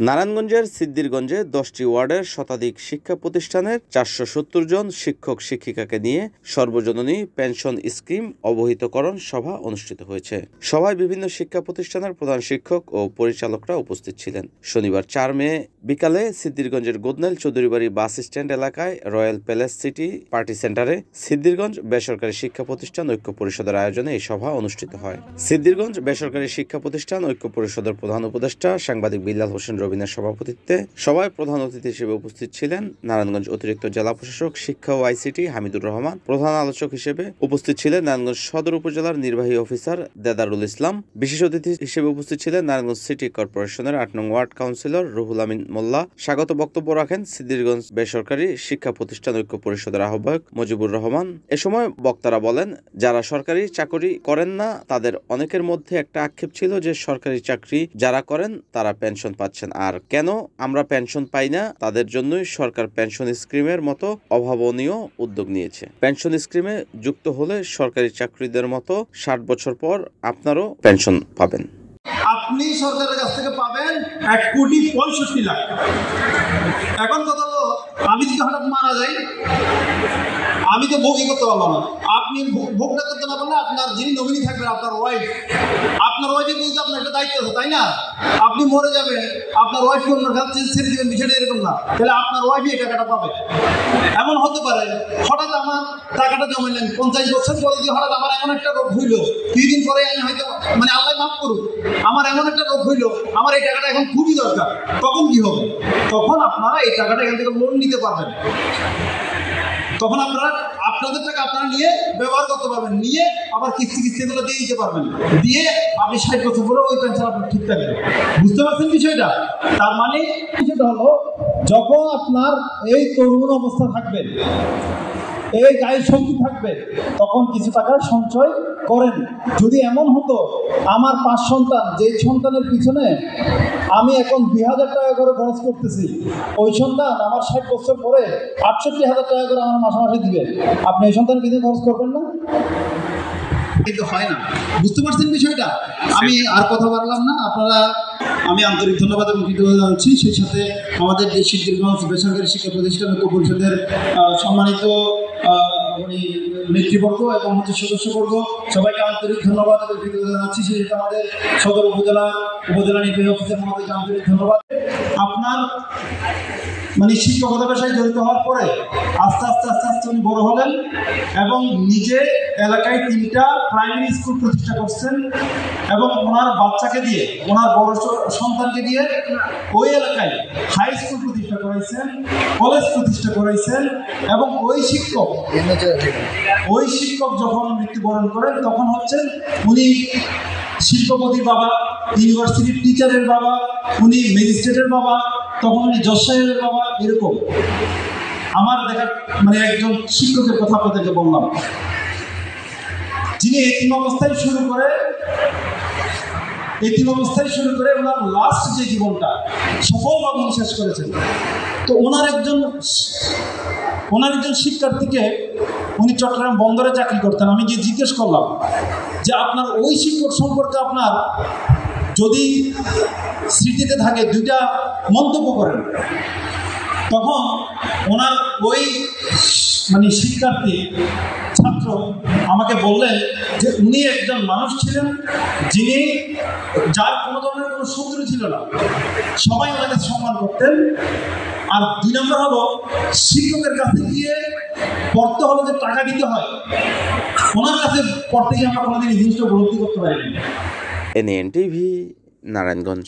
নারায়ণগঞ্জের সিদ্দিরগঞ্জে 10টি ওয়ার্ডের শতাধিক শিক্ষা প্রতিষ্ঠানের 470 জন শিক্ষক শিক্ষিকাকে নিয়ে সর্বজননী পেনশন স্কিম অবহিতকরণ সভা অনুষ্ঠিত হয়েছে। সভায় বিভিন্ন শিক্ষা প্রতিষ্ঠানের প্রধান শিক্ষক ও পরিচালকরা উপস্থিত ছিলেন। শনিবার 4 মে বিকালে সিদ্দিরগঞ্জের গোদনেল চৌধুরীবাড়ি বাস স্ট্যান্ড এলাকায় রয়্যাল প্যালেস সিটি পার্টি সেন্টারে সিদ্দিরগঞ্জ বেসরকারি শিক্ষা প্রতিষ্ঠান ঐক্য পরিষদের আয়োজনে এই সভা অনুষ্ঠিত হয়। সিদ্দিরগঞ্জ বেসরকারি শিক্ষা প্রতিষ্ঠান ঐক্য পরিষদের প্রধান উপদেষ্টা সাংবাদিক বিল্লাল হোসেন রবিনের সভাপতিত্বে সভায় প্রধান অতিথি হিসেবে উপস্থিত ছিলেন নারায়ণগঞ্জ অতিরিক্ত জেলা প্রশাসক শিক্ষা ও আইসিটি হামিদুর রহমান। প্রধান আলোচক হিসেবে উপস্থিত ছিলেন নারায়ণগঞ্জ সদর উপজেলার নির্বাহী অফিসার দেদারুল ইসলাম। বিশেষ অতিথি হিসেবে উপস্থিত ছিলেন নারায়ণগঞ্জ সিটি কর্পোরেশনের 8 নং ওয়ার্ড কাউন্সিলর রুহুল আমিন মোল্লা। স্বাগত বক্তব্য রাখেন সিদ্দিরগঞ্জ বেসরকারি শিক্ষা প্রতিষ্ঠান ঐক্য পরিষদের আহ্বায়ক মুজিবুর রহমান। এ সময় বক্তারা বলেন, যারা সরকারি চাকরি করেন না তাদের অনেকের মধ্যে একটা আক্ষেপ ছিল যে সরকারি চাকরি যারা করেন তারা পেনশন পাচ্ছেন, আর কেন আমরা পেনশন পাই না, তাদের জন্যই সরকার পেনশন স্কিমের মতো অভাবনীয় উদ্যোগ নিয়েছে। পেনশন স্কিমে যুক্ত হলে সরকারি চাকরিদের মতো 60 বছর পর আপনারও পেনশন পাবেন। আপনি সরকারের কাছ থেকে পাবেন 1,65,00,000। এখন কথা হলো, আমি যদি হঠাৎ মারা যাই, আমি তো ভোগই করতে পারবো না। আপনি ভোগটা করতে না পারলে আপনার যিনি নমিনি থাকবেন, আপনার ওয়াইফের কিন্তু আপনার একটা দায়িত্ব আছে, তাই না? আপনি মরে যাবেন, আপনার ওয়াইফকে অন্য কাছে ছেড়ে দেবেন, বিষয়টা এরকম না। তাহলে আপনার ওয়াইফই এই টাকাটা পাবে। এমন হতে পারে হঠাৎ আমার টাকাটা জমাইলেন, 50 বছর পরে যদি হঠাৎ আমার এমন একটা রোগ হইলো, 2 দিন পরে আমি হয়তো আল্লাহ মাফ করুক, আমার এমন একটা রোগ হইলো, আমার এই টাকাটা এখন খুবই দরকার, তখন কি হবে? তখন আপনারা এই টাকাটা এখান থেকে লোন নিতে পারবেন। তখন আপনারা আপনাদের টাকা আপনারা নিয়ে ব্যবহার করতে পারবেন, নিয়ে আবার কিস্তিগুলো দিয়ে দিতে পারবেন, দিয়ে আপনি 60 বছর পরে ওই পেনশন আপনার ঠিক থাকবে। বুঝতে পারছেন বিষয়টা? তার মানে বিষয়টা হলো, যখন আপনার এই তরুণ অবস্থা থাকবে, এই গায়ের শক্তি থাকবে, তখন কিছু টাকা সঞ্চয় করেন। যদি এমন হতো আমার 5 সন্তান, যে সন্তানের পিছনে আমি এখন 2,000 টাকা করে খরচ করতেছি, ওই সন্তান আমার 60 বছর পরে 68,000 টাকা করে আমার মাসে মাসে দিবে, আপনি এই সন্তানের পিছনে খরচ করবেন না? কিন্তু হয় না। বুঝতে পারছেন বিষয়টা? আমি আর কথা বললাম না। আমি আন্তরিক ধন্যবাদ এবং কৃতজ্ঞতা জানাচ্ছি। সেই সাথে আমাদের যে সিদ্দিরগঞ্জ বেসরকারি শিক্ষা প্রতিষ্ঠান ঐক্য পরিষদের সম্মানিত নেতৃবর্গ এবং সদস্যবর্গ, সবাইকে আন্তরিক ধন্যবাদ এবং কৃতজ্ঞতা জানাচ্ছি। সেই সাথে আমাদের সদর উপজেলা নির্বাহী অফিসের আমাদেরকে আন্তরিক ধন্যবাদ। আপনার শিক্ষকতা পেশায় জড়িত হওয়ার পরে আস্তে আস্তে উনি বড় হলেন এবং নিজে এলাকায় 3টা প্রাইমারি স্কুল প্রতিষ্ঠা করছেন এবং ওনার বাচ্চাকে দিয়ে, ওনার বড় সন্তানকে দিয়ে ওই এলাকায় হাই স্কুল প্রতিষ্ঠা করাইছেন, কলেজ প্রতিষ্ঠা করাইছেন। এবং ওই শিক্ষক যখন মৃত্যুবরণ করেন, তখন হচ্ছেন উনি শিল্পপতির বাবা, ইউনিভার্সিটির টিচারের বাবা, উনি ম্যাজিস্ট্রেটের বাবা, তখন উনি জজ সাহেবের বাবা। এরকম আমার দেখা একজন শিক্ষকের কথা আপনাদেরকে বললাম, যিনি এতিম অবস্থায় শুরু করে ওনার লাস্ট যে জীবনটা সফলভাবে শেষ করেছেন। তো ওনার একজন শিক্ষার্থীকে, উনি চট্টগ্রাম বন্দরে চাকরি করতেন, আমি গিয়ে জিজ্ঞেস করলাম যে আপনার ওই শিক্ষক সম্পর্কে আপনার যদি স্মৃতিতে থাকে 2টা মন্তব্য করেন। তখন ওনার ওই শিক্ষার্থী ছাত্র আমাকে বললেন যে উনি একজন মানুষ ছিলেন যার কোনো ধরনের কোনো শত্রু ছিল না, সবাই ওনাকে সম্মান করতেন। আর 2 নম্বর হলো, শিক্ষকের কাছে গিয়ে পড়তে হলে যে টাকা দিতে হয়, ওনার কাছে পড়তে গিয়ে আমরা কোনোদিন এই জিনিসটা উপলব্ধি করতে পারিনি। NNTV, নারায়ণগঞ্জ।